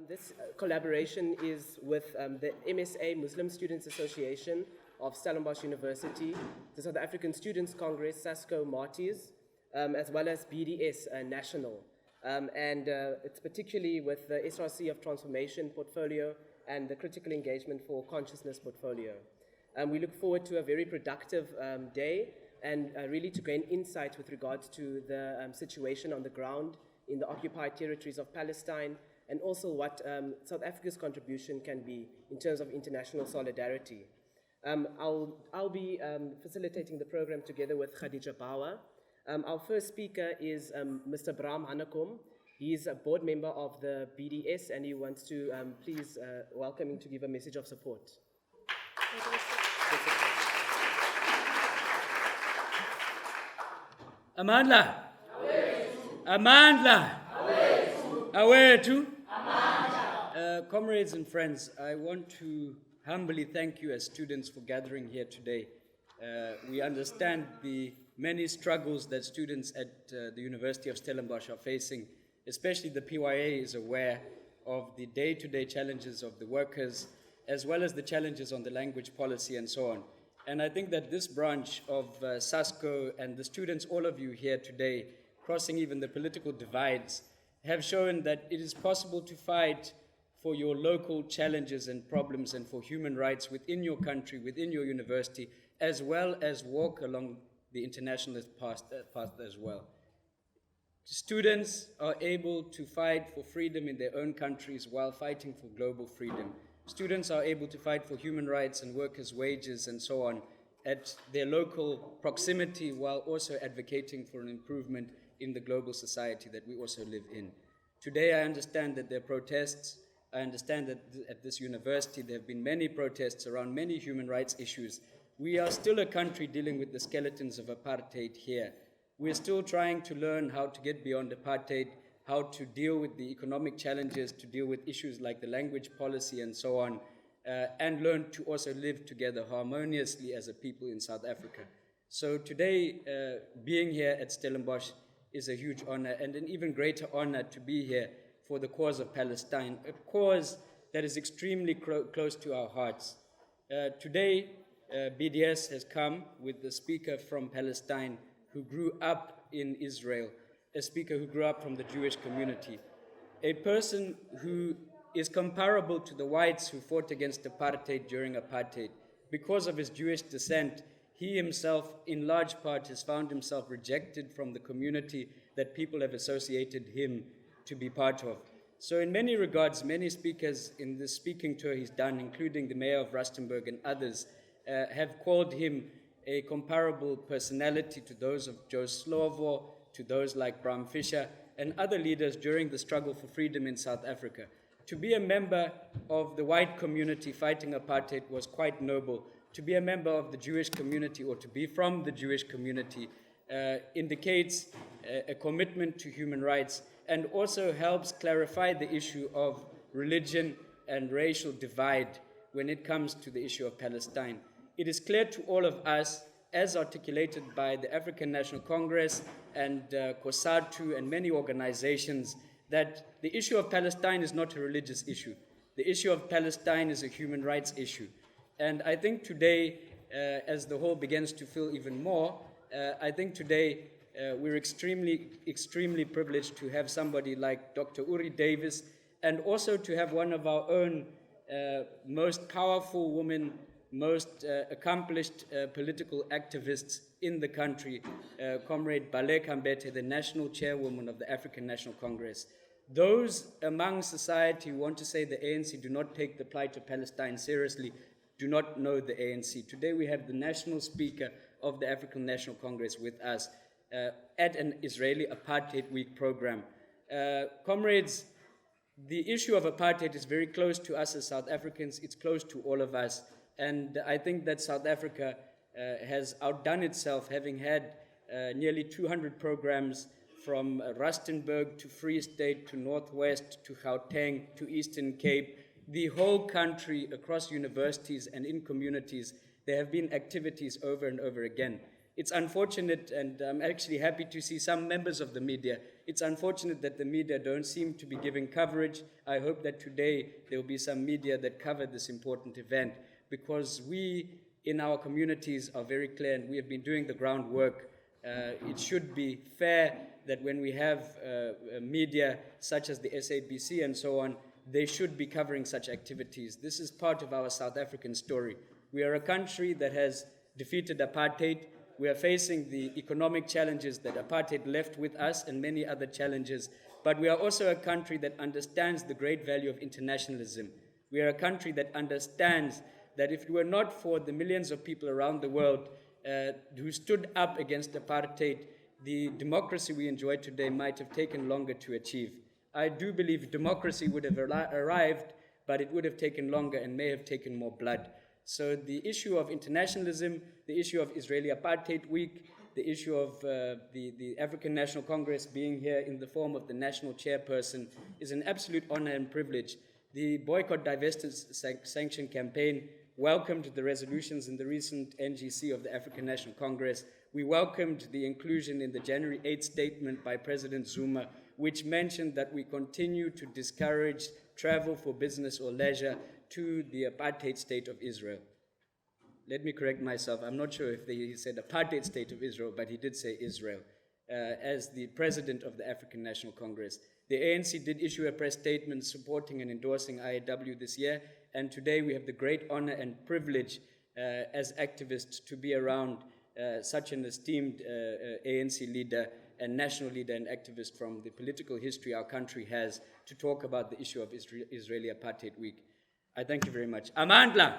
This collaboration is with the MSA Muslim Students Association of Stellenbosch University, the South African Students Congress, SASCO Marties, as well as BDS National. It's particularly with the SRc of Transformation portfolio and the Critical Engagement for Consciousness portfolio. We look forward to a very productive day and really to gain insight with regards to the situation on the ground in the occupied territories of Palestine, and also what South Africa's contribution can be in terms of international solidarity. I'll be facilitating the program together with Khadija Bawa. Our first speaker is Mr. Bram Hanekom. He's a board member of the BDS, and he wants to please welcome him to give a message of support. Amandla. Amandla. Awethu. Comrades and friends, I want to humbly thank you as students for gathering here today. We understand the many struggles that students at the University of Stellenbosch are facing, especially the PYA is aware of the day-to-day challenges of the workers, as well as the challenges on the language policy and so on. And I think that this branch of SASCO and the students, all of you here today, crossing even the political divides, have shown that it is possible to fight for your local challenges and problems and for human rights within your country, within your university, as well as walk along the internationalist path as well. Students are able to fight for freedom in their own countries while fighting for global freedom. Students are able to fight for human rights and workers' wages and so on at their local proximity, while also advocating for an improvement in the global society that we also live in. Today I understand that there are protests. I understand that at this university there have been many protests around many human rights issues. We are still a country dealing with the skeletons of apartheid here. We're still trying to learn how to get beyond apartheid, how to deal with the economic challenges, to deal with issues like the language policy and so on, and learn to also live together harmoniously as a people in South Africa. So today, being here at Stellenbosch is a huge honor, and an even greater honor to be here for the cause of Palestine, a cause that is extremely close to our hearts. Today, BDS has come with the speaker from Palestine who grew up in Israel, a speaker who grew up from the Jewish community, a person who is comparable to the whites who fought against apartheid during apartheid. Because of his Jewish descent, he himself, in large part, has found himself rejected from the community that people have associated him to be part of. So in many regards, many speakers in this speaking tour he's done, including the mayor of Rustenburg and others, have called him a comparable personality to those of Joe Slovo, to those like Bram Fischer, and other leaders during the struggle for freedom in South Africa. To be a member of the white community fighting apartheid was quite noble. To be a member of the Jewish community, or to be from the Jewish community, indicates a commitment to human rights, and also helps clarify the issue of religion and racial divide when it comes to the issue of Palestine. It is clear to all of us, as articulated by the African National Congress and COSATU and many organizations, that the issue of Palestine is not a religious issue. The issue of Palestine is a human rights issue. And I think today, as the whole begins to feel even more, I think today we're extremely privileged to have somebody like Dr. Uri Davis, and also to have one of our own most powerful women, most accomplished political activists in the country, Comrade Baleka Mbete, the national chairwoman of the African National Congress. Those among society who want to say the ANC do not take the plight of Palestine seriously do not know the ANC. Today we have the national speaker of the African National Congress with us at an Israeli Apartheid Week program. Comrades, the issue of apartheid is very close to us as South Africans. It's close to all of us. And I think that South Africa has outdone itself, having had nearly 200 programs from Rustenburg to Free State to Northwest to Gauteng to Eastern Cape. The whole country, across universities and in communities, there have been activities over and over again. It's unfortunate, and I'm actually happy to see some members of the media. It's unfortunate that the media don't seem to be giving coverage. I hope that today there will be some media that cover this important event, because we in our communities are very clear, and we have been doing the groundwork. It should be fair that when we have media such as the SABC and so on, they should be covering such activities. This is part of our South African story. We are a country that has defeated apartheid. We are facing the economic challenges that apartheid left with us and many other challenges. But we are also a country that understands the great value of internationalism. We are a country that understands that if it were not for the millions of people around the world who stood up against apartheid, the democracy we enjoy today might have taken longer to achieve. I do believe democracy would have arrived, but it would have taken longer and may have taken more blood. So the issue of internationalism, the issue of Israeli Apartheid Week, the issue of the African National Congress being here in the form of the national chairperson is an absolute honor and privilege. The Boycott, Divest and Sanction campaign welcomed the resolutions in the recent NGC of the African National Congress. We welcomed the inclusion in the January 8th statement by President Zuma, which mentioned that we continue to discourage travel for business or leisure to the apartheid state of Israel. Let me correct myself. I'm not sure if he said apartheid state of Israel, but he did say Israel. As the president of the African National Congress, the ANC did issue a press statement supporting and endorsing IAW this year, and today we have the great honor and privilege as activists to be around such an esteemed ANC leader and national leader and activist from the political history our country has to talk about the issue of Israeli Apartheid Week. I thank you very much. Amandla!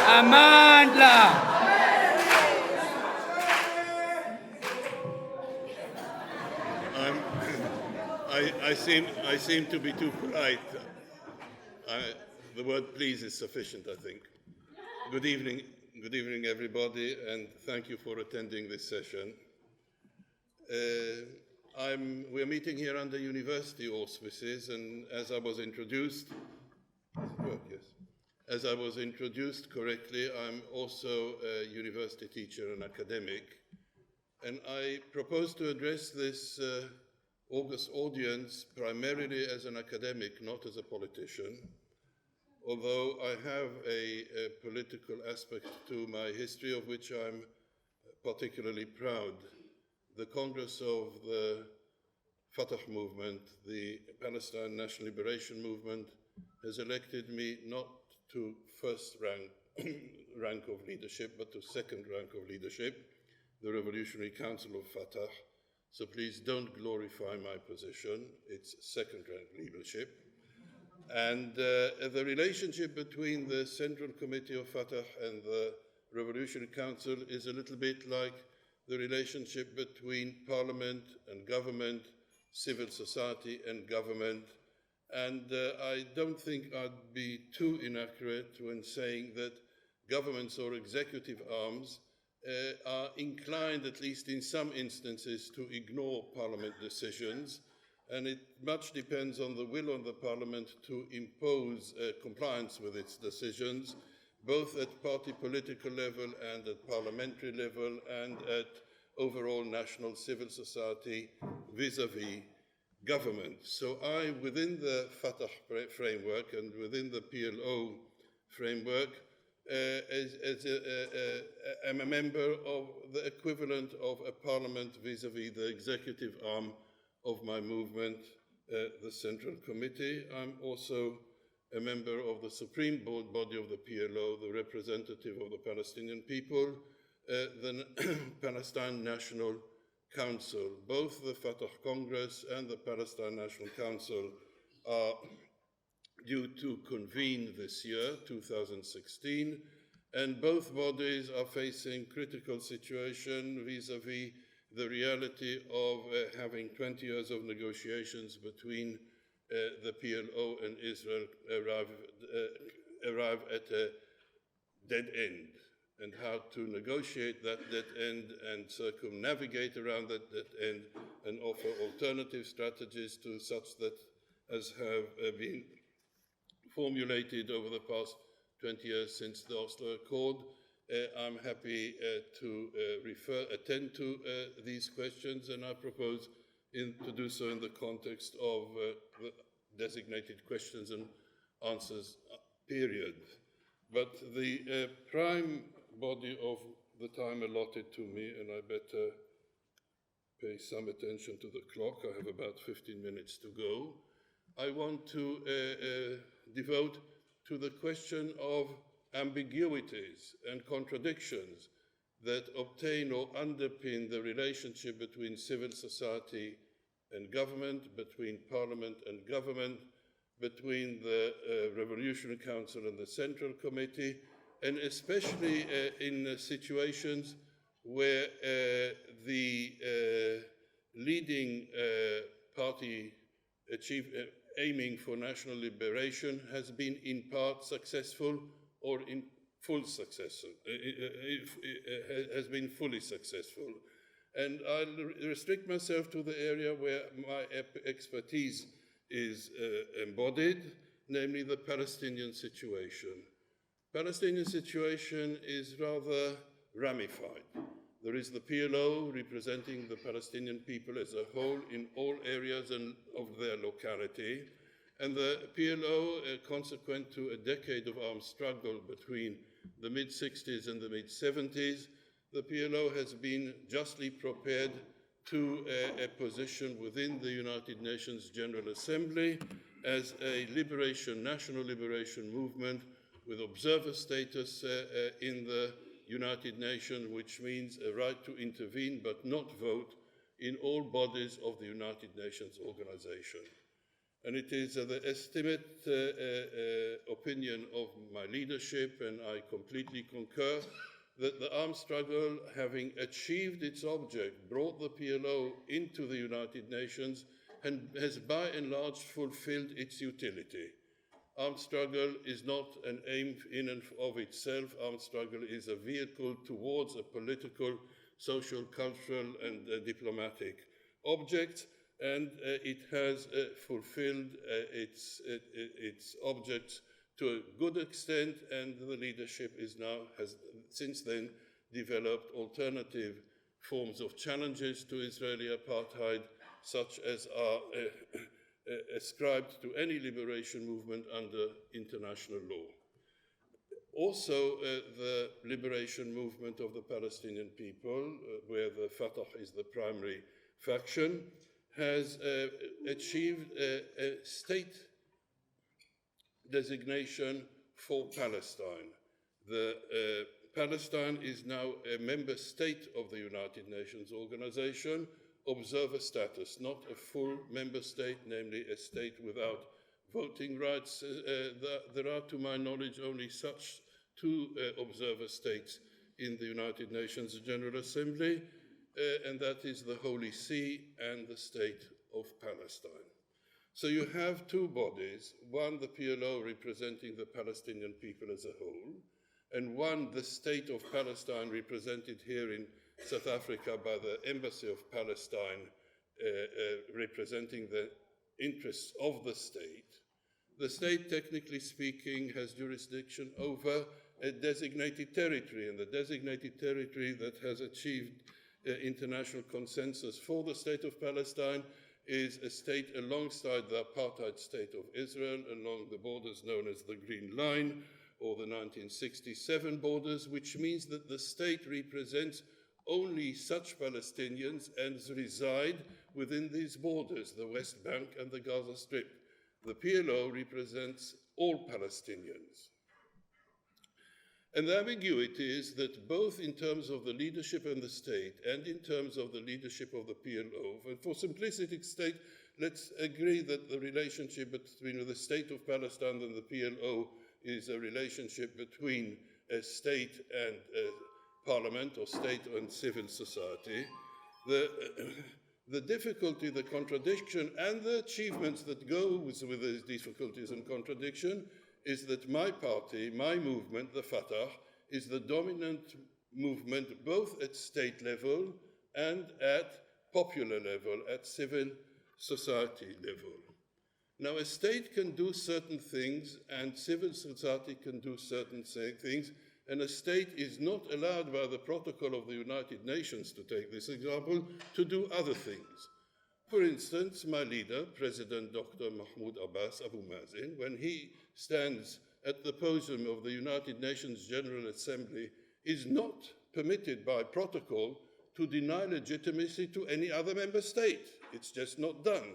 Amandla! I seem to be too polite. The word please is sufficient, I think. Good evening, everybody, and thank you for attending this session. We're meeting here under university auspices, and as I was introduced, As I was introduced correctly, I'm also a university teacher and academic, and I propose to address this august audience primarily as an academic, not as a politician, although I have a political aspect to my history of which I'm particularly proud. The Congress of the Fatah movement, the Palestine National Liberation Movement, has elected me not to first rank of leadership, but to second rank of leadership, the Revolutionary Council of Fatah. So please don't glorify my position. It's second rank leadership. And the relationship between the Central Committee of Fatah and the Revolutionary Council is a little bit like the relationship between parliament and government, civil society and government. And I don't think I'd be too inaccurate when saying that governments or executive arms are inclined, at least in some instances, to ignore parliament decisions. And it much depends on the will of the parliament to impose compliance with its decisions, both at party political level and at parliamentary level and at overall national civil society vis-à-vis government. So I, within the Fatah framework and within the PLO framework, am a member of the equivalent of a parliament vis-à-vis the executive arm of my movement, the Central Committee. I'm also a member of the supreme body of the PLO, the representative of the Palestinian people, the Palestine National Council. Both the Fatah Congress and the Palestine National Council are due to convene this year, 2016, and both bodies are facing critical situation vis-à-vis the reality of having 20 years of negotiations between the PLO and Israel arrive at a dead end, and how to negotiate that dead end and circumnavigate around that dead end and offer alternative strategies to such that as have been formulated over the past 20 years since the Oslo Accord. I'm happy to attend to these questions, and I propose to do so in the context of the designated questions and answers period. But the prime body of the time allotted to me, and I better pay some attention to the clock, I have about 15 minutes to go, I want to devote to the question of ambiguities and contradictions that obtain or underpin the relationship between civil society and government, between parliament and government, between the Revolutionary Council and the Central Committee, and especially in situations where the leading party aiming for national liberation has been in part successful or in full successful, has been fully successful. And I'll restrict myself to the area where my expertise is embodied, namely the Palestinian situation. Palestinian situation is rather ramified. There is the PLO representing the Palestinian people as a whole in all areas of their locality, and the PLO, consequent to a decade of armed struggle between the mid-60s and the mid-70s, the PLO has been justly prepared to a position within the United Nations General Assembly as a national liberation movement with observer status in the United Nations, which means a right to intervene but not vote in all bodies of the United Nations organization. And it is the estimate opinion of my leadership, and I completely concur, that the armed struggle, having achieved its object, brought the PLO into the United Nations, and has by and large fulfilled its utility. Armed struggle is not an aim in and of itself. Armed struggle is a vehicle towards a political, social, cultural, and diplomatic object, and it has fulfilled its objects to a good extent, and the leadership has since then developed alternative forms of challenges to Israeli apartheid, such as are ascribed to any liberation movement under international law. Also, the liberation movement of the Palestinian people, where the Fatah is the primary faction, has achieved a state designation for Palestine. Palestine is now a member state of the United Nations organization, observer status, not a full member state, namely a state without voting rights. There are, to my knowledge, only such two observer states in the United Nations General Assembly, and that is the Holy See and the State of Palestine. So you have two bodies, one the PLO representing the Palestinian people as a whole, and one the State of Palestine represented here in South Africa by the Embassy of Palestine representing the interests of the state. The state, technically speaking, has jurisdiction over a designated territory, and the designated territory that has achieved international consensus for the state of Palestine is a state alongside the apartheid state of Israel, along the borders known as the Green Line, or the 1967 borders, which means that the state represents only such Palestinians as reside within these borders, the West Bank and the Gaza Strip. The PLO represents all Palestinians. And the ambiguity is that both in terms of the leadership in the state and in terms of the leadership of the PLO, and for simplicity's sake, let's agree that the relationship between the state of Palestine and the PLO is a relationship between a state and a parliament, or state and civil society. The difficulty, the contradiction, and the achievements that go with these difficulties and contradiction is that my party, my movement, the Fatah, is the dominant movement both at state level and at popular level, at civil society level. Now, a state can do certain things and civil society can do certain things, and a state is not allowed by the protocol of the United Nations, to take this example, to do other things. For instance, my leader, President Dr. Mahmoud Abbas Abu Mazen, when he stands at the podium of the United Nations General Assembly, is not permitted by protocol to deny legitimacy to any other member state. It's just not done.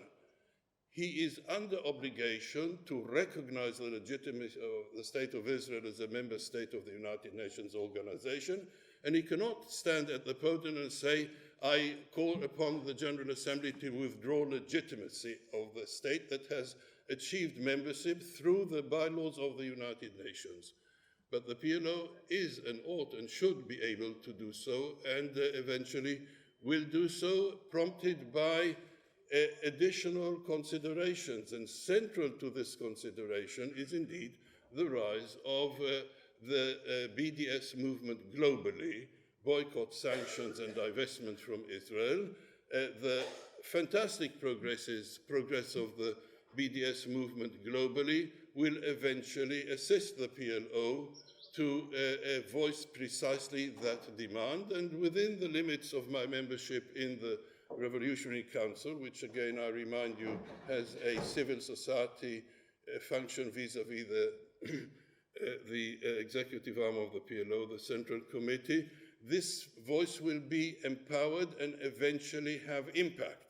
He is under obligation to recognize the legitimacy of the State of Israel as a member state of the United Nations organization, and he cannot stand at the podium and say, I call upon the General Assembly to withdraw legitimacy of the state that has achieved membership through the bylaws of the United Nations. But the PLO is and ought and should be able to do so, and eventually will do so, prompted by additional considerations. And central to this consideration is indeed the rise of the BDS movement globally, boycott, sanctions, and divestment from Israel. The fantastic progress of the BDS movement globally will eventually assist the PLO to voice precisely that demand. And within the limits of my membership in the Revolutionary Council, which again I remind you has a civil society function vis-à-vis the executive arm of the PLO, the Central Committee, this voice will be empowered and eventually have impact.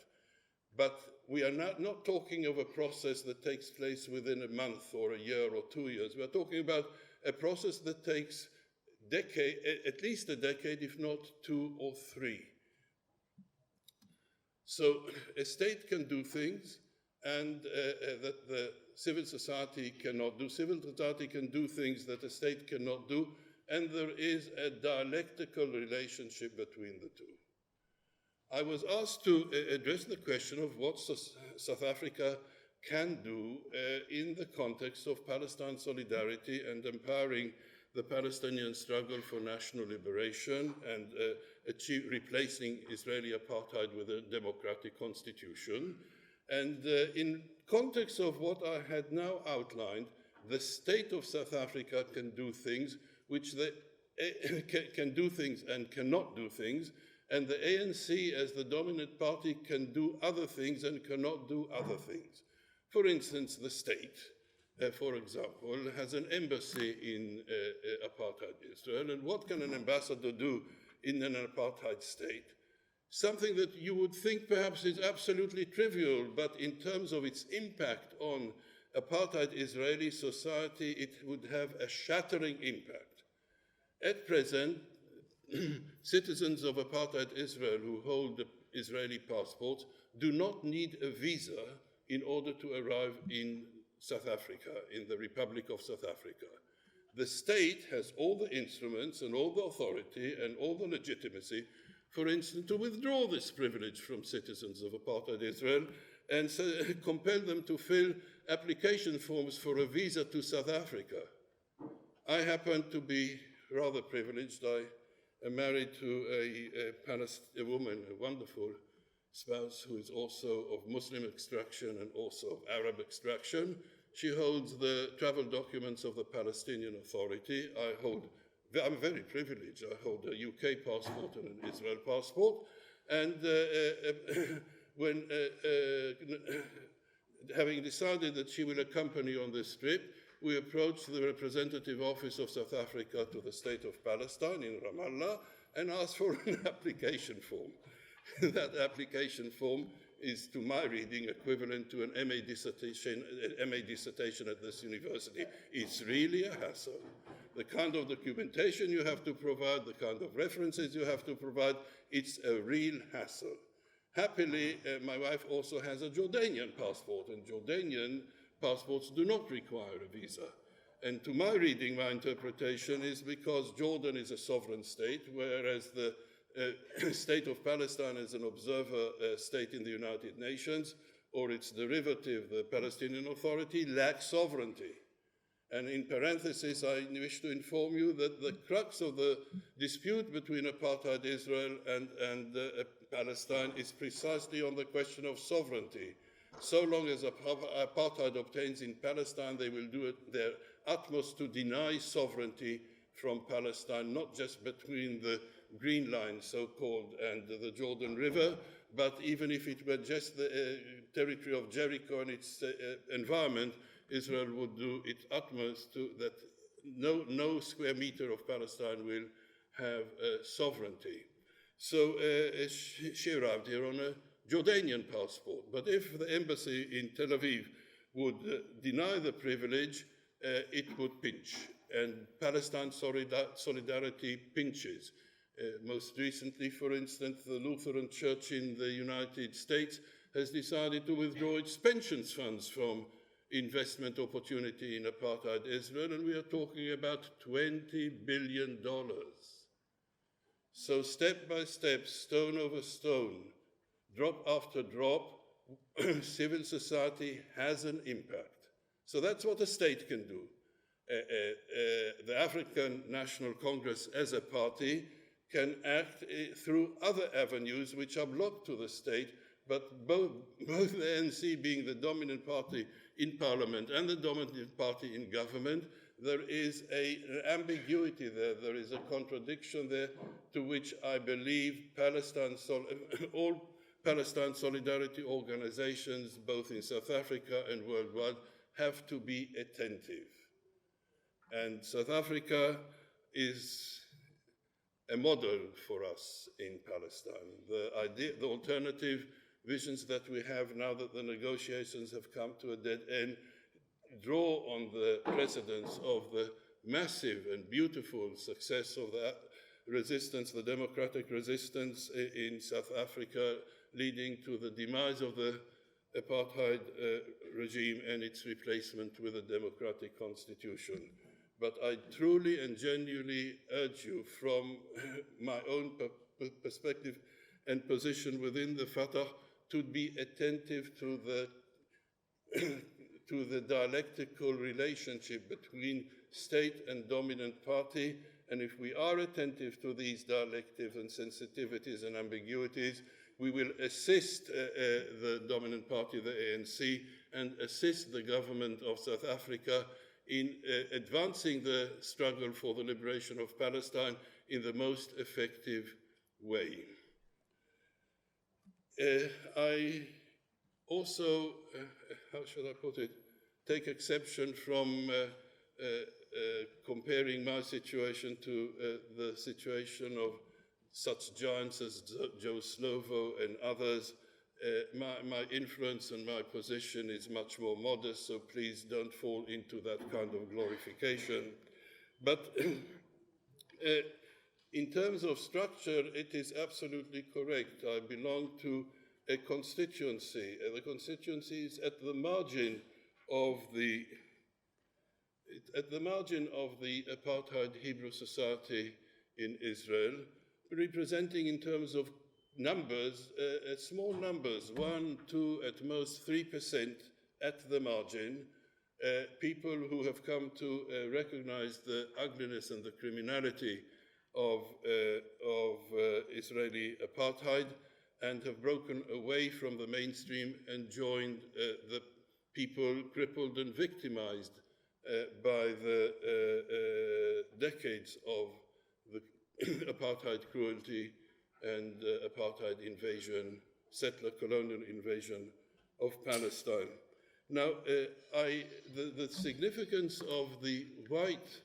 But we are not talking of a process that takes place within a month or a year or 2 years. We are talking about a process that takes at least a decade, if not 2 or 3. So a state can do things and that the civil society cannot do. Civil society can do things that a state cannot do, and there is a dialectical relationship between the two. I was asked to address the question of what South Africa can do in the context of Palestine solidarity and empowering the Palestinian struggle for national liberation and replacing Israeli apartheid with a democratic constitution. And in context of what I had now outlined, the state of South Africa can do things which can do things and cannot do things, and the ANC as the dominant party can do other things and cannot do other things. For instance, the state, for example, has an embassy in apartheid Israel, and what can an ambassador do in an apartheid state? Something that you would think perhaps is absolutely trivial, but in terms of its impact on apartheid Israeli society, it would have a shattering impact. At present, citizens of apartheid Israel who hold Israeli passports do not need a visa in order to arrive in South Africa, in the Republic of South Africa. The state has all the instruments and all the authority and all the legitimacy, for instance, to withdraw this privilege from citizens of apartheid Israel and compel them to fill application forms for a visa to South Africa. I happen to be rather privileged. I am married to a woman, a wonderful spouse who is also of Muslim extraction and also of Arab extraction. She holds the travel documents of the Palestinian Authority. I hold I'm very privileged. I hold a UK passport and an Israel passport. And when having decided that she will accompany on this trip, we approached the representative office of South Africa to the state of Palestine in Ramallah and asked for an application form. That application form is, to my reading, equivalent to an MA dissertation at this university. It's really a hassle. The kind of documentation you have to provide, the kind of references you have to provide, it's a real hassle. Happily, my wife also has a Jordanian passport, and Jordanian passports do not require a visa. And to my reading, my interpretation is because Jordan is a sovereign state, whereas the state of Palestine is an observer state in the United Nations, or its derivative, the Palestinian Authority, lacks sovereignty. And in parenthesis, I wish to inform you that the crux of the dispute between apartheid Israel and Palestine is precisely on the question of sovereignty. So long as apartheid obtains in Palestine, they will do their utmost to deny sovereignty from Palestine, not just between the Green Line, so-called, and the Jordan River, but even if it were just the territory of Jericho and its environment, Israel would do its utmost to that no square meter of Palestine will have sovereignty. So she arrived here on a Jordanian passport. But if the embassy in Tel Aviv would deny the privilege, it would pinch. And Palestine solidarity pinches. Most recently, for instance, the Lutheran Church in the United States has decided to withdraw its pensions funds from investment opportunity in apartheid Israel, and we are talking about $20 billion. So step by step, stone over stone, drop after drop, civil society has an impact. So that's what a state can do. The African National Congress as a party can act through other avenues which are blocked to the state, but both the ANC being the dominant party in parliament and the dominant party in government, there is an ambiguity there, there is a contradiction there to which I believe all Palestine solidarity organizations, both in South Africa and worldwide, have to be attentive. And South Africa is a model for us in Palestine. The alternative visions that we have now that the negotiations have come to a dead end draw on the precedents of the massive and beautiful success of that resistance, the democratic resistance in South Africa, leading to the demise of the apartheid regime and its replacement with a democratic constitution. But I truly and genuinely urge you, from my own perspective and position within the Fatah, to be attentive to the dialectical relationship between state and dominant party. And if we are attentive to these dialectics and sensitivities and ambiguities, we will assist the dominant party, the ANC, and assist the government of South Africa in advancing the struggle for the liberation of Palestine in the most effective way. I also, how should I put it, take exception from comparing my situation to the situation of such giants as Joe Slovo and others. My influence and my position is much more modest, so please don't fall into that kind of glorification. But in terms of structure, it is absolutely correct. I belong to a constituency. The constituency is at the margin of the apartheid Hebrew society in Israel, representing in terms of numbers, small numbers, 1, 2, at most 3% at the margin, people who have come to recognize the ugliness and the criminality of Israeli apartheid and have broken away from the mainstream and joined the people crippled and victimized by the decades of apartheid cruelty and apartheid invasion, settler colonial invasion of Palestine. Now, the significance of the white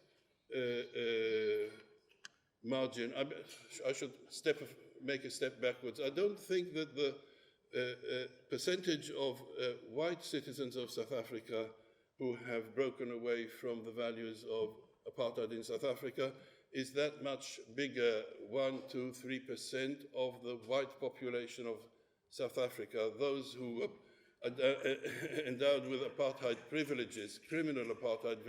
margin, I should make a step backwards. I don't think that the percentage of white citizens of South Africa who have broken away from the values of apartheid in South Africa is that much bigger, 1%, 2%, 3% of the white population of South Africa, those who were endowed with apartheid privileges, criminal apartheid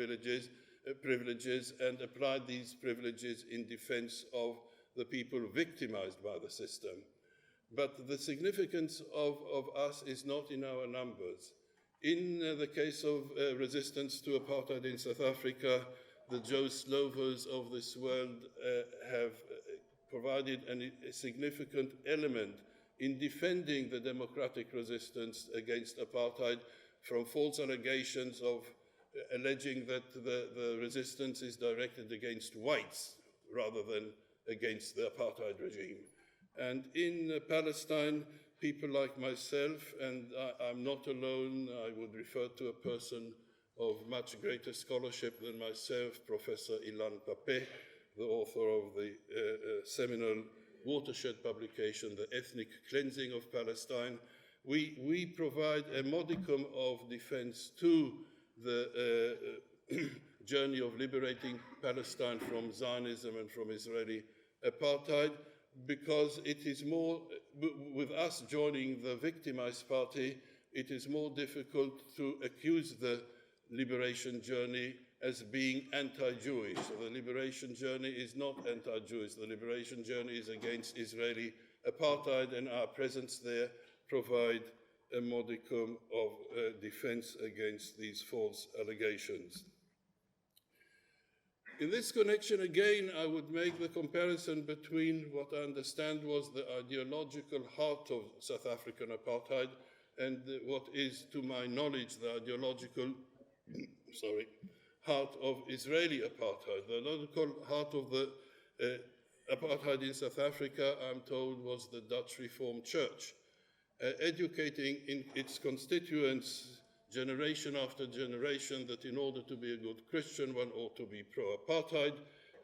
privileges, and applied these privileges in defense of the people victimized by the system. But the significance of us is not in our numbers. In the case of resistance to apartheid in South Africa, the Joe Slovos of this world have provided a significant element in defending the democratic resistance against apartheid from false allegations of alleging that the resistance is directed against whites rather than against the apartheid regime. And in Palestine, people like myself, and I'm not alone, I would refer to a person of much greater scholarship than myself, Professor Ilan Pape, the author of the seminal watershed publication, The Ethnic Cleansing of Palestine. We provide a modicum of defense to the journey of liberating Palestine from Zionism and from Israeli apartheid, because it is more, with us joining the victimized party, it is more difficult to accuse the liberation journey as being anti-Jewish. So the liberation journey is not anti-Jewish. The liberation journey is against Israeli apartheid, and our presence there provide a modicum of defense against these false allegations. In this connection, again, I would make the comparison between what I understand was the ideological heart of South African apartheid and what is, to my knowledge, the ideological heart of Israeli apartheid. The ideological heart of the apartheid in South Africa, I'm told, was the Dutch Reformed Church, educating in its constituents generation after generation that in order to be a good Christian, one ought to be pro-apartheid,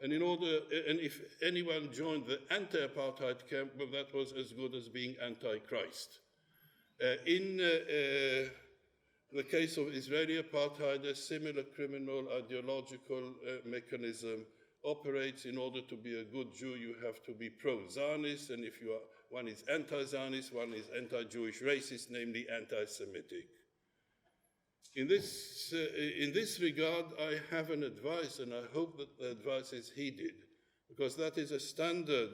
and if anyone joined the anti-apartheid camp, well, that was as good as being anti-Christ. In the case of Israeli apartheid, a similar criminal ideological mechanism operates. In order to be a good Jew, you have to be pro-Zionist, and if one is anti-Zionist, one is anti-Jewish racist, namely anti-Semitic. In this regard, I have an advice, and I hope that the advice is heeded, because that is a standard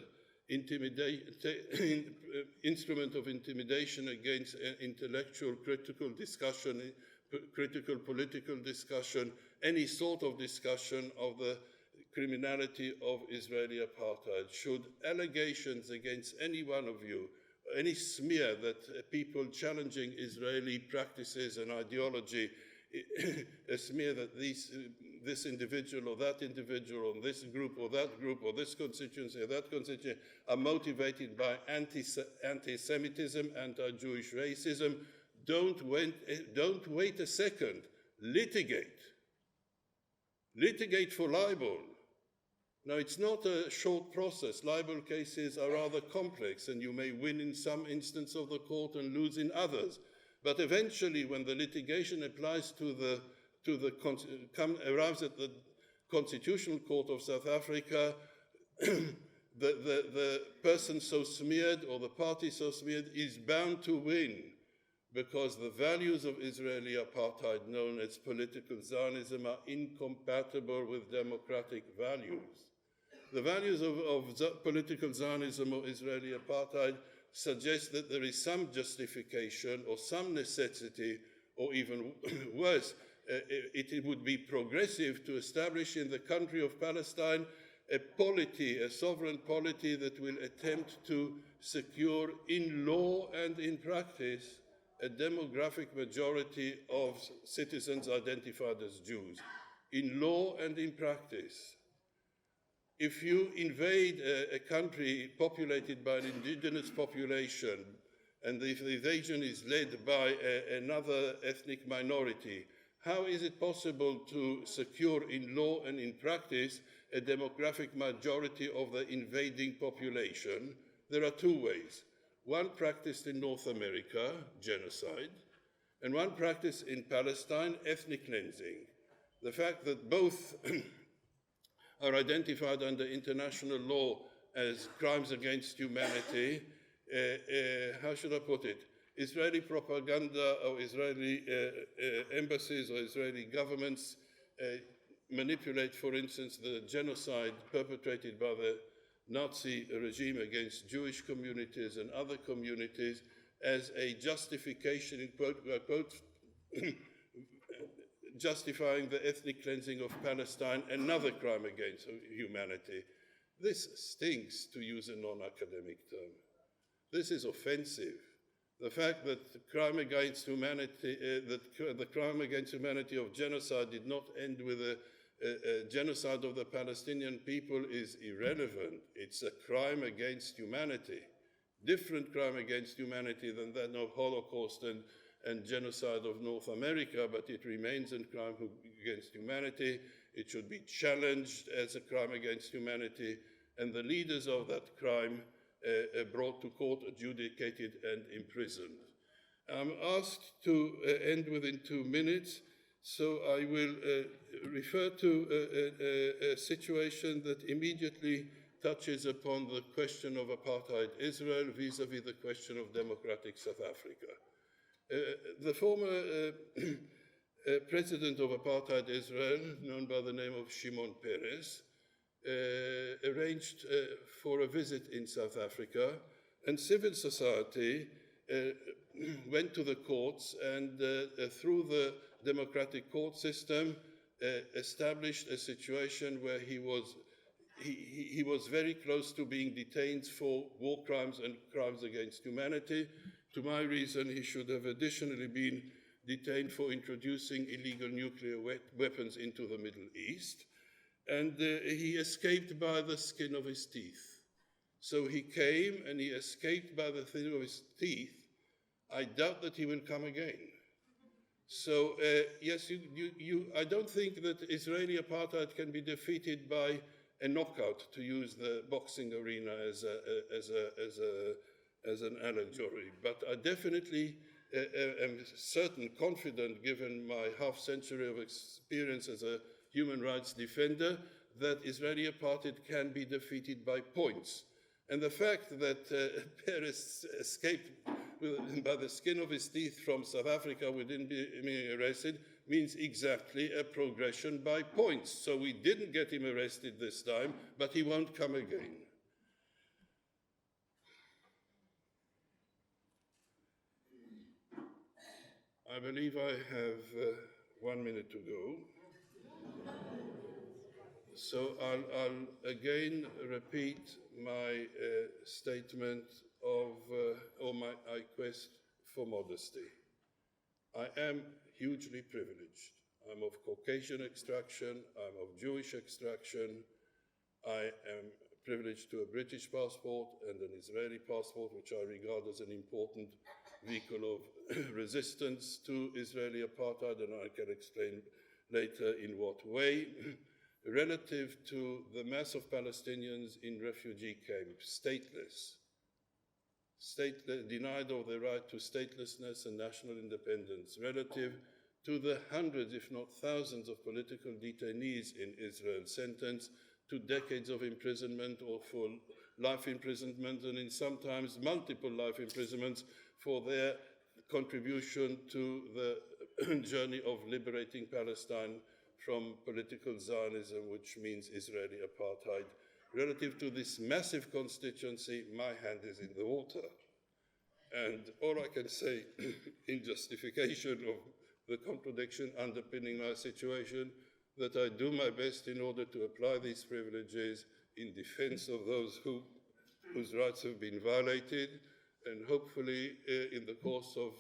instrument of intimidation against intellectual critical discussion, critical political discussion, any sort of discussion of the criminality of Israeli apartheid. Should allegations against any one of you, any smear that people challenging Israeli practices and ideology, a smear that this individual or that individual or this group or that group or this constituency or that constituency are motivated by anti-Semitism, anti-Jewish racism, don't wait a second. Litigate. Litigate for libel. Now, it's not a short process. Libel cases are rather complex, and you may win in some instance of the court and lose in others. But eventually, when the litigation applies arrives at the Constitutional Court of South Africa, the person so smeared or the party so smeared is bound to win, because the values of Israeli apartheid, known as political Zionism, are incompatible with democratic values. The values of political Zionism or Israeli apartheid suggest that there is some justification or some necessity, or even worse, it would be progressive to establish in the country of Palestine a polity, a sovereign polity that will attempt to secure in law and in practice a demographic majority of citizens identified as Jews, in law and in practice. if you invade a country populated by an indigenous population, and if the invasion is led by another ethnic minority, how is it possible to secure in law and in practice a demographic majority of the invading population? There are two ways. One practiced in North America, genocide, and one practiced in Palestine, ethnic cleansing. The fact that both are identified under international law as crimes against humanity, how should I put it? Israeli propaganda or Israeli embassies or Israeli governments manipulate, for instance, the genocide perpetrated by the Nazi regime against Jewish communities and other communities as a justification, in quote, justifying the ethnic cleansing of Palestine, another crime against humanity. This stinks, to use a non-academic term. This is offensive. The fact that the crime against humanity, the crime against humanity of genocide did not end with a genocide of the Palestinian people is irrelevant. It's a crime against humanity. Different crime against humanity than that of Holocaust and genocide of North America, but it remains a crime against humanity. It should be challenged as a crime against humanity, and the leaders of that crime brought to court, adjudicated, and imprisoned. I'm asked to end within 2 minutes, so I will refer to a situation that immediately touches upon the question of apartheid Israel vis-à-vis the question of democratic South Africa. The former president of apartheid Israel, known by the name of Shimon Peres, arranged for a visit in South Africa, and civil society went to the courts and through the democratic court system established a situation where he was very close to being detained for war crimes and crimes against humanity. To my reason, he should have additionally been detained for introducing illegal nuclear weapons into the Middle East. And he escaped by the skin of his teeth. So he came and he escaped by the skin of his teeth. I doubt that he will come again. So yes, I don't think that Israeli apartheid can be defeated by a knockout, to use the boxing arena as an allegory. But I definitely am certain, confident, given my half-century of experience as a human rights defender, that Israeli apartheid can be defeated by points. And the fact that Peres escaped by the skin of his teeth from South Africa without being arrested means exactly a progression by points. So we didn't get him arrested this time, but he won't come again. I believe I have 1 minute to go. So I'll again repeat my statement of, or my quest for modesty. I am hugely privileged. I'm of Caucasian extraction, I'm of Jewish extraction, I am privileged to a British passport and an Israeli passport, which I regard as an important vehicle of resistance to Israeli apartheid, and I can explain later in what way. Relative to the mass of Palestinians in refugee camps, stateless, denied of the right to statelessness and national independence, relative to the hundreds, if not thousands, of political detainees in Israel sentenced to decades of imprisonment or for life imprisonment, and in sometimes multiple life imprisonments for their contribution to the journey of liberating Palestine from political Zionism, which means Israeli apartheid. Relative to this massive constituency, my hand is in the water. And all I can say in justification of the contradiction underpinning my situation, that I do my best in order to apply these privileges in defense of those whose rights have been violated, and hopefully in the course of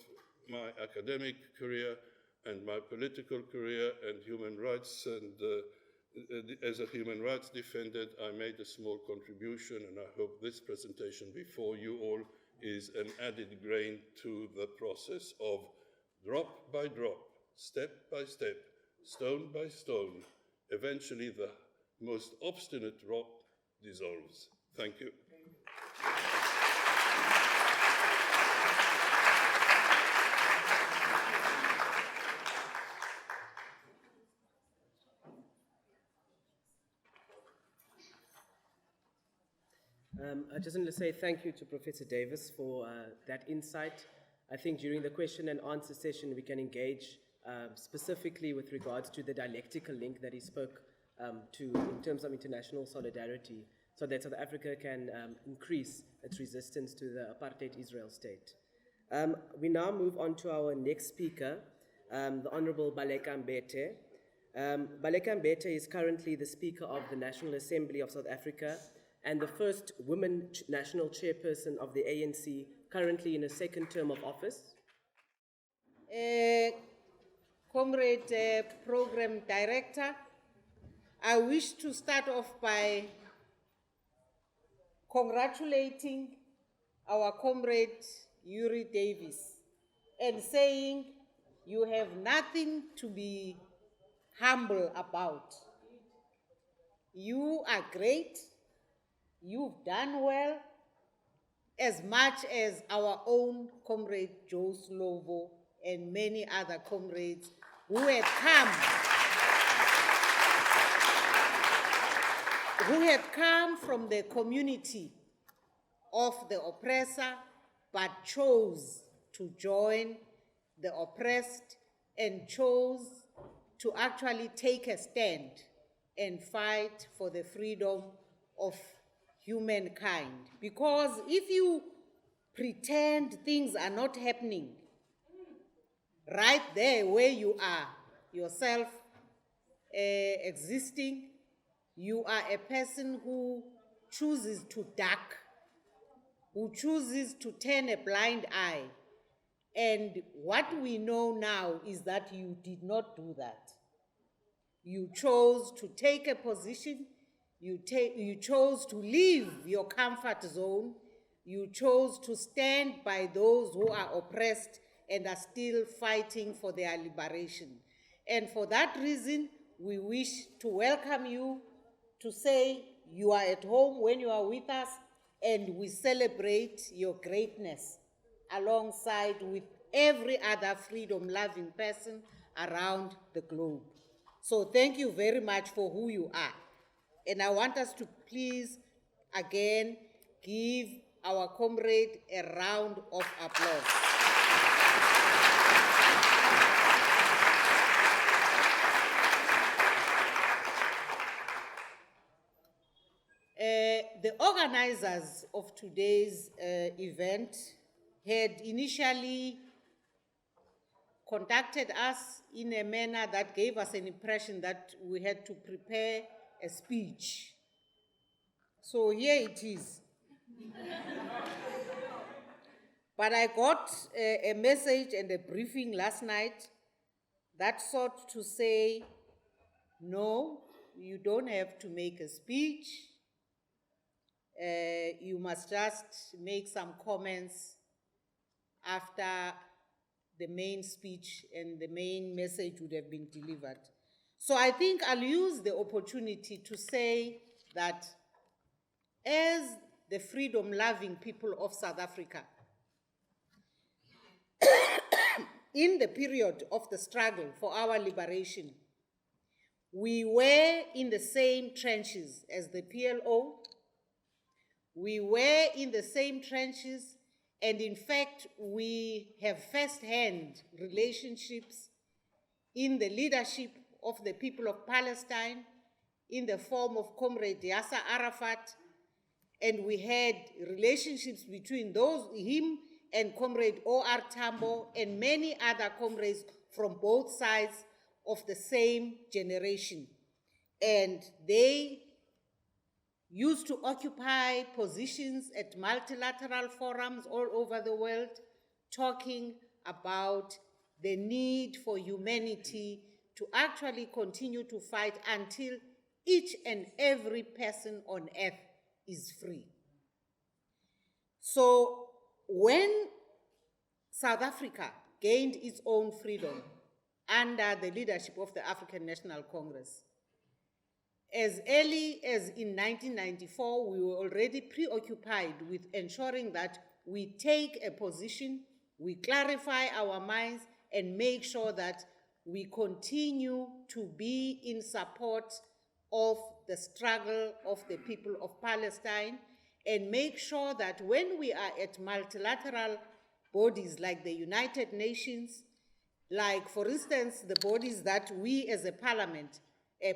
my academic career and my political career and human rights and as a human rights defender, I made a small contribution, and I hope this presentation before you all is an added grain to the process of drop by drop, step by step, stone by stone. Eventually, the most obstinate rock dissolves. Thank you. I just want to say thank you to Professor Davis for that insight. I think during the question and answer session, we can engage specifically with regards to the dialectical link that he spoke to in terms of international solidarity, so that South Africa can increase its resistance to the apartheid Israel state. We now move on to our next speaker, the Honorable Baleka Mbete. Baleka Mbete is currently the Speaker of the National Assembly of South Africa and the first woman national chairperson of the ANC, currently in a second term of office. Comrade Program Director, I wish to start off by congratulating our comrade Yuri Davis and saying you have nothing to be humble about. You are great. You've done well, as much as our own comrade Joe Slovo and many other comrades who had come from the community of the oppressor, but chose to join the oppressed and chose to actually take a stand and fight for the freedom of humankind. Because if you pretend things are not happening right there where you are yourself existing, you are a person who chooses to duck, who chooses to turn a blind eye. And what we know now is that you did not do that. You chose to take a position. You chose to leave your comfort zone. You chose to stand by those who are oppressed and are still fighting for their liberation. And for that reason, we wish to welcome you, to say you are at home when you are with us, and we celebrate your greatness alongside with every other freedom-loving person around the globe. So thank you very much for who you are. And I want us to please, again, give our comrade a round of applause. The organizers of today's event had initially contacted us in a manner that gave us an impression that we had to prepare a speech. So here it is. But I got a message and a briefing last night that sought to say, no, you don't have to make a speech. You must just make some comments after the main speech and the main message would have been delivered. So I think I'll use the opportunity to say that as the freedom-loving people of South Africa, in the period of the struggle for our liberation, we were in the same trenches as the PLO. We were in the same trenches, and in fact, we have first-hand relationships in the leadership of the people of Palestine in the form of Comrade Yasser Arafat, and we had relationships between him and Comrade O.R. Tambo and many other comrades from both sides of the same generation. And they used to occupy positions at multilateral forums all over the world, talking about the need for humanity to actually continue to fight until each and every person on earth is free. So when South Africa gained its own freedom under the leadership of the African National Congress, as early as in 1994, we were already preoccupied with ensuring that we take a position, we clarify our minds, and make sure that we continue to be in support of the struggle of the people of Palestine, and make sure that when we are at multilateral bodies like the United Nations, like, for instance, the bodies that we as a parliament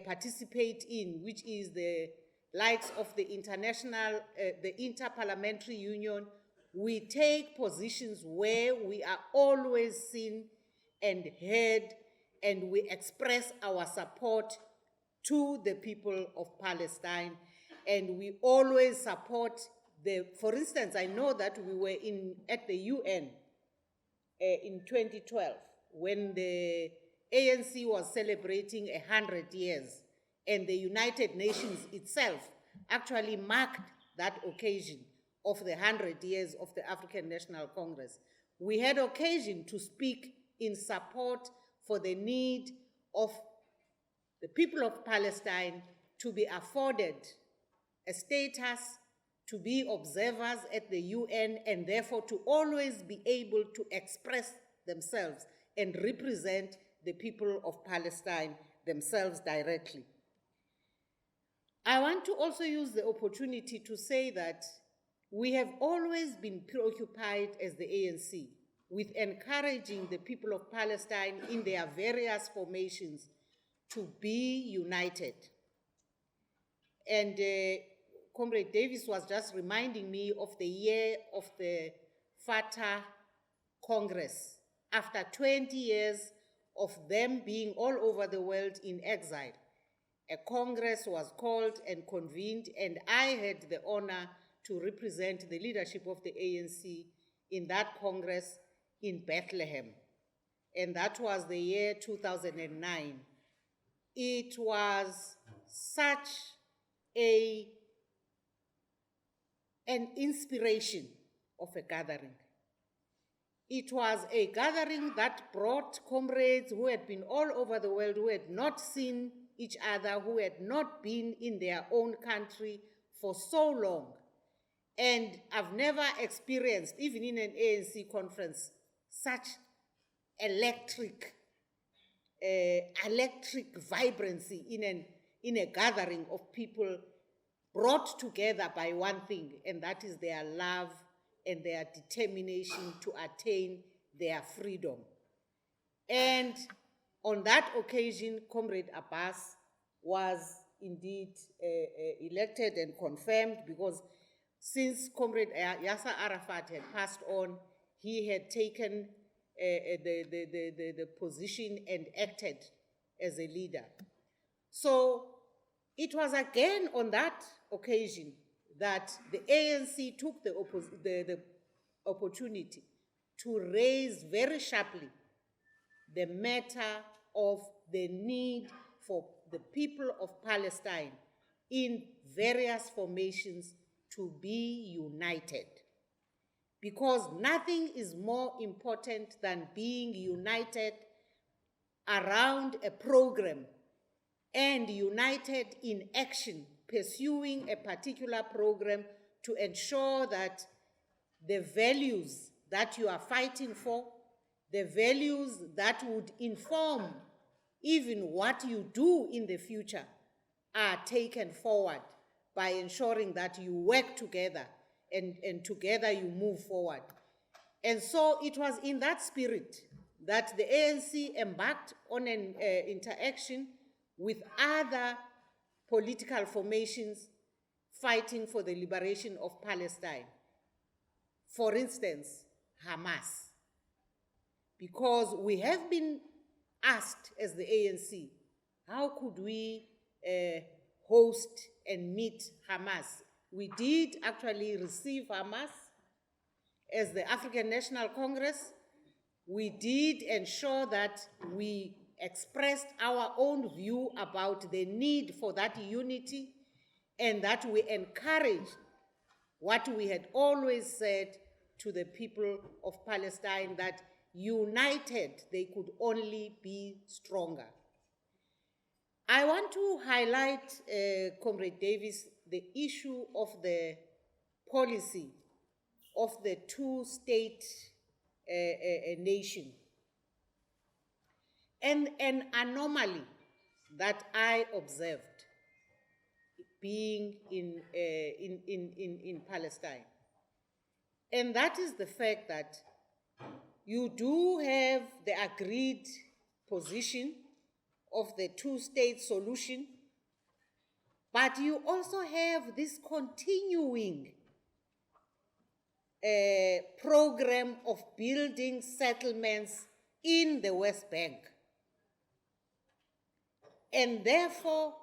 participate in, which is the likes of the international, the Interparliamentary Union, we take positions where we are always seen and heard, and we express our support to the people of Palestine, and we always support the, for instance, I know that we were at the UN in 2012 when the ANC was celebrating 100 years, and the United Nations itself actually marked that occasion of the 100 years of the African National Congress. We had occasion to speak in support for the need of the people of Palestine to be afforded a status, to be observers at the UN, and therefore to always be able to express themselves and represent the people of Palestine themselves directly. I want to also use the opportunity to say that we have always been preoccupied as the ANC with encouraging the people of Palestine in their various formations to be united. And Comrade Davis was just reminding me of the year of the Fatah Congress. After 20 years of them being all over the world in exile, a Congress was called and convened, and I had the honor to represent the leadership of the ANC in that Congress in Bethlehem. And that was the year 2009. It was such an inspiration of a gathering. It was a gathering that brought comrades who had been all over the world, who had not seen each other, who had not been in their own country for so long. And I've never experienced, even in an ANC conference, such electric vibrancy in a gathering of people brought together by one thing, and that is their love and their determination to attain their freedom. And on that occasion, Comrade Abbas was indeed elected and confirmed, because since Comrade Yasser Arafat had passed on, he had taken the position and acted as a leader. So it was again on that occasion that the ANC took the opportunity to raise very sharply the matter of the need for the people of Palestine in various formations to be united. Because nothing is more important than being united around a program and united in action, pursuing a particular program to ensure that the values that you are fighting for, the values that would inform even what you do in the future, are taken forward by ensuring that you work together and together you move forward. And so it was in that spirit that the ANC embarked on an interaction with other political formations fighting for the liberation of Palestine. For instance, Hamas. Because we have been asked as the ANC, how could we host and meet Hamas? We did actually receive Hamas as the African National Congress. We did ensure that we expressed our own view about the need for that unity, and that we encourage what we had always said to the people of Palestine, that united they could only be stronger. I want to highlight, Comrade Davis, the issue of the policy of the two-state nation. And an anomaly that I observed being in Palestine. And that is the fact that you do have the agreed position of the two-state solution, but you also have this continuing program of building settlements in the West Bank. And therefore,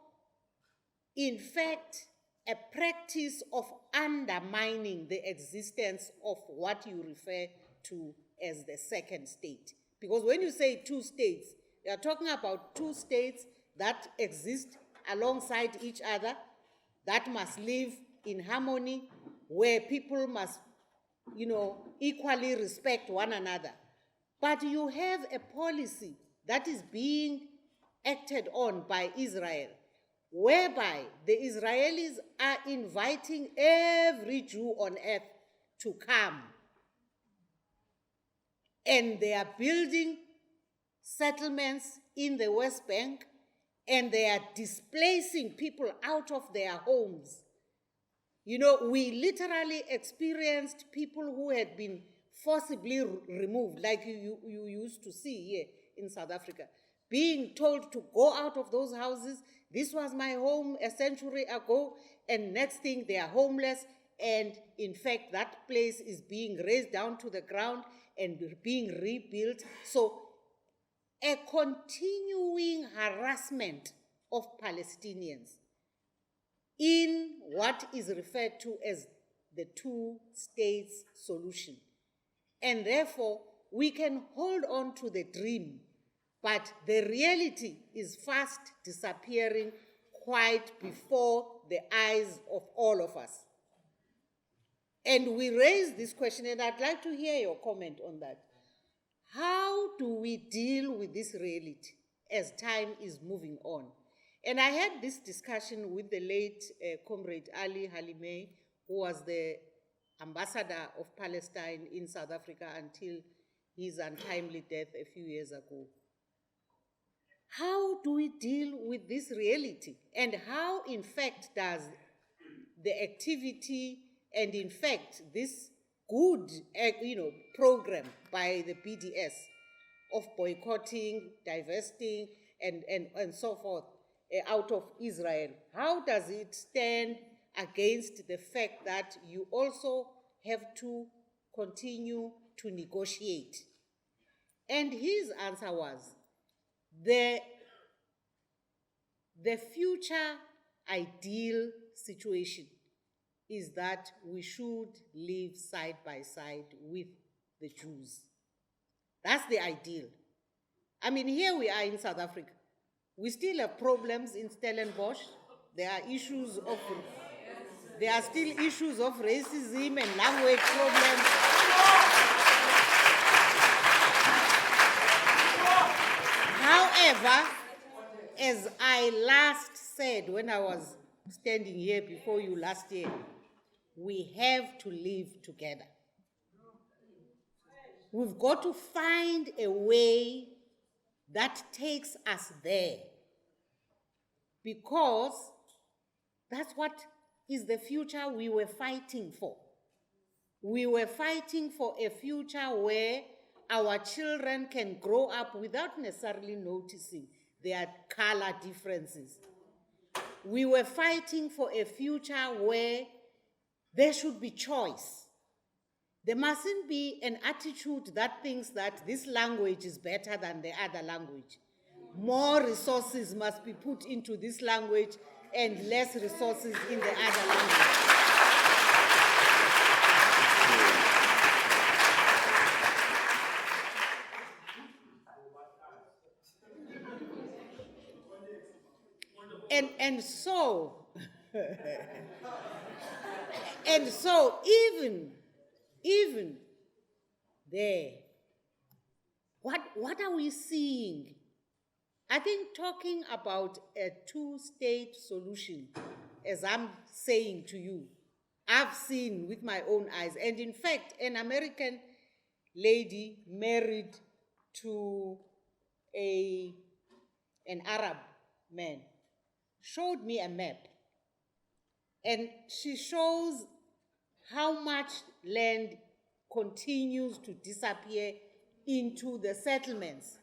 in fact, a practice of undermining the existence of what you refer to as the second state. Because when you say two states, you are talking about two states that exist alongside each other, that must live in harmony, where people must, equally respect one another. But you have a policy that is being acted on by Israel, whereby the Israelis are inviting every Jew on earth to come. And they are building settlements in the West Bank, and they are displacing people out of their homes. We literally experienced people who had been forcibly removed, like you used to see here in South Africa, being told to go out of those houses. This was my home a century ago, and next thing they are homeless, and in fact that place is being razed down to the ground and being rebuilt. So a continuing harassment of Palestinians in what is referred to as the two states solution. And therefore, we can hold on to the dream, but the reality is fast disappearing quite before the eyes of all of us. And we raise this question, and I'd like to hear your comment on that. How do we deal with this reality as time is moving on? And I had this discussion with the late Comrade Ali Halimeh, who was the ambassador of Palestine in South Africa until his untimely death a few years ago. How do we deal with this reality? And how, in fact, does the activity and, in fact, this good, program by the BDS of boycotting, divesting, and so forth out of Israel, how does it stand against the fact that you also have to continue to negotiate? And his answer was, the future ideal situation is that we should live side by side with the Jews. That's the ideal. I mean, here we are in South Africa. We still have problems in Stellenbosch. There are still issues of racism and language problems. However, as I last said when I was standing here before you last year, we have to live together. We've got to find a way that takes us there, because that's what is the future we were fighting for. We were fighting for a future where our children can grow up without necessarily noticing their color differences. We were fighting for a future where there should be choice. There mustn't be an attitude that thinks that this language is better than the other language. More resources must be put into this language and less resources in the other language. And so, even there, what are we seeing? I think talking about a two-state solution, as I'm saying to you, I've seen with my own eyes. And in fact, an American lady married to an Arab man showed me a map. And she shows how much land continues to disappear into the settlements.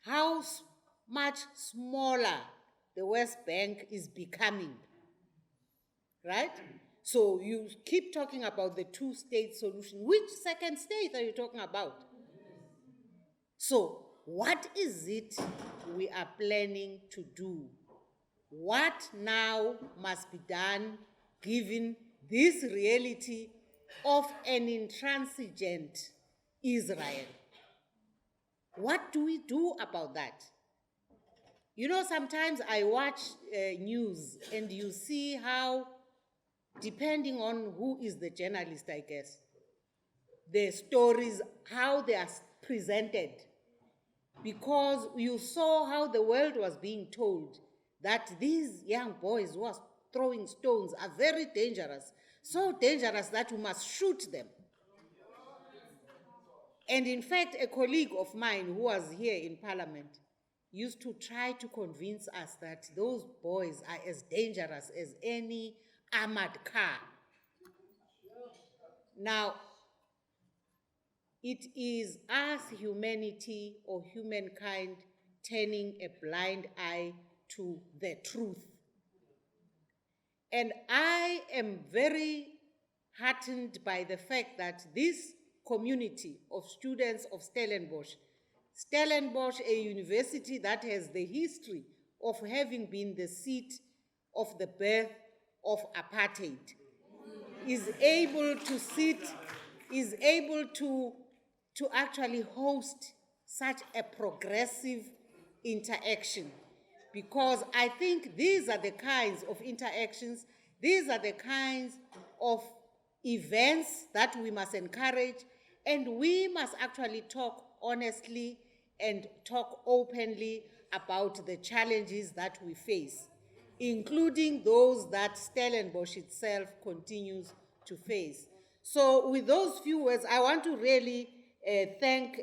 How much smaller the West Bank is becoming, right? So you keep talking about the two-state solution. Which second state are you talking about? So what is it we are planning to do? What now must be done given this reality of an intransigent Israel? What do we do about that? You know, sometimes I watch news and you see how, depending on who is the journalist, I guess, the stories, how they are presented. Because you saw how the world was being told that these young boys who are throwing stones are very dangerous, so dangerous that we must shoot them. And in fact, a colleague of mine who was here in Parliament used to try to convince us that those boys are as dangerous as any armored car. Now, it is us, humanity or humankind, turning a blind eye to the truth. And I am very heartened by the fact that this community of students of Stellenbosch, a university that has the history of having been the seat of the birth of apartheid, is able to actually host such a progressive interaction. Because I think these are the kinds of interactions, these are the kinds of events that we must encourage, and we must actually talk honestly and talk openly about the challenges that we face, including those that Stellenbosch itself continues to face. So with those few words, I want to really thank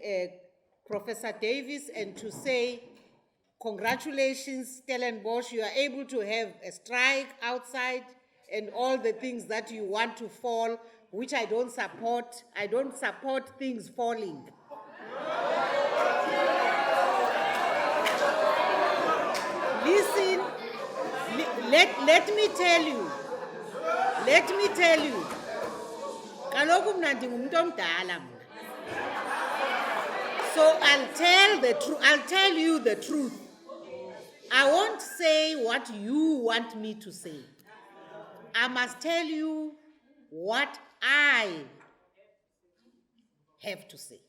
Professor Davis and to say, congratulations, Stellenbosch, you are able to have a strike outside and all the things that you want to fall, which I don't support. I don't support things falling. Listen, let me tell you, kaloku mna ndingumuntu omdala mna. So I'll tell you the truth. I won't say what you want me to say. I must tell you what I have to say.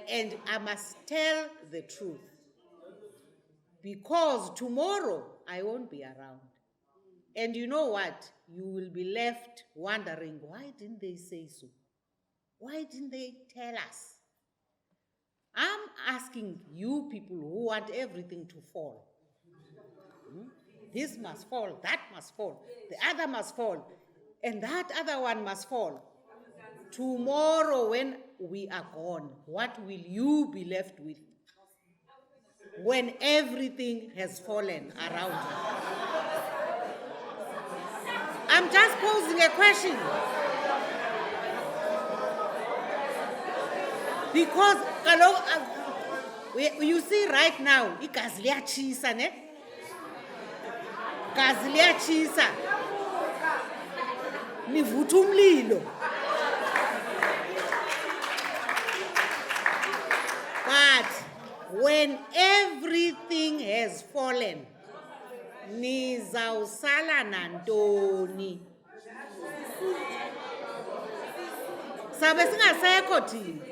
And I must tell the truth. Because tomorrow I won't be around. And you know what? You will be left wondering, why didn't they say so? Why didn't they tell us? I'm asking you people who want everything to fall. This must fall, that must fall, the other must fall, and that other one must fall. Tomorrow when we are gone, what will you be left with? When everything has fallen around you. I'm just posing a question. Because, you see right now, igazi liyatshisa, ne? Igazi liyatshisa. Nivutha umlilo. But when everything has fallen, nizawusala nantoni? Sabe singasekho thina.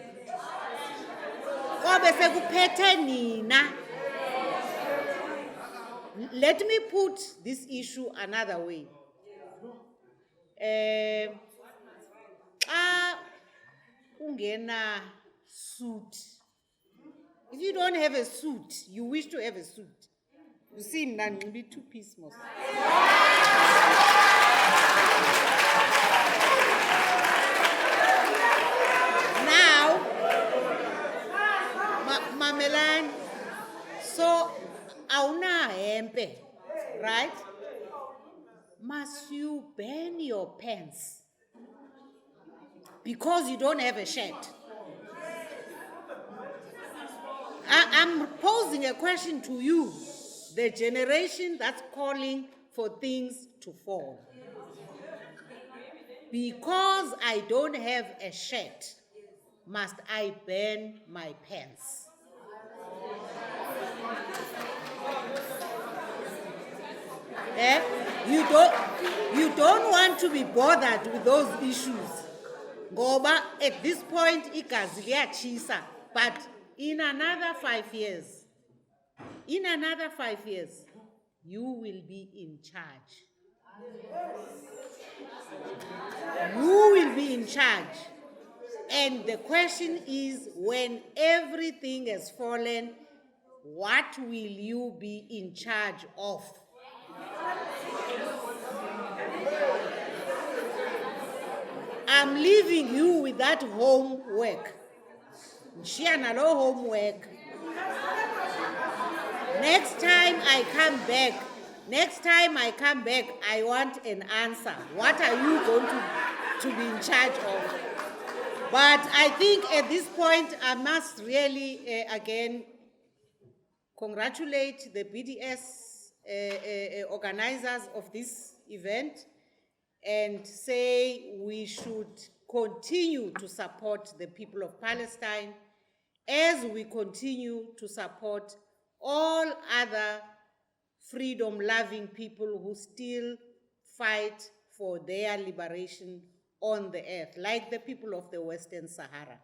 Kobe sekuphethe nina. let me put this issue another way. Ungena suit. If you don't have a suit, you wish to have a suit. You see, maybe two-piece most. Now, Mamelan, so auna hempe, right? Must you burn your pants because you don't have a shirt? I'm posing a question to you, the generation that's calling for things to fall. Because I don't have a shirt, must I burn my pants? You don't want to be bothered with those issues. Ngoba at this point, igazi liyatshisa, but in another 5 years, you will be in charge. You will be in charge. And the question is, when everything has fallen, what will you be in charge of? I'm leaving you with that homework. Share no homework. Next time I come back, I want an answer. What are you going to be in charge of? But I think at this point, I must really, again, congratulate the BDS organizers of this event and say we should continue to support the people of Palestine as we continue to support all other freedom-loving people who still fight for their liberation on the earth, like the people of the Western Sahara.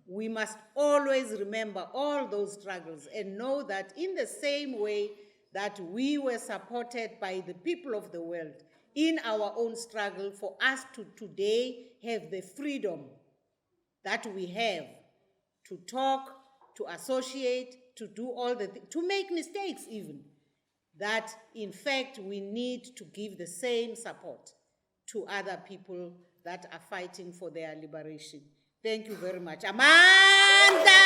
We must always remember all those struggles and know that in the same way that we were supported by the people of the world in our own struggle, for us to today have the freedom that we have to talk, to associate, to do all the to make mistakes even, that in fact we need to give the same support to other people that are fighting for their liberation. Thank you very much. Amanda!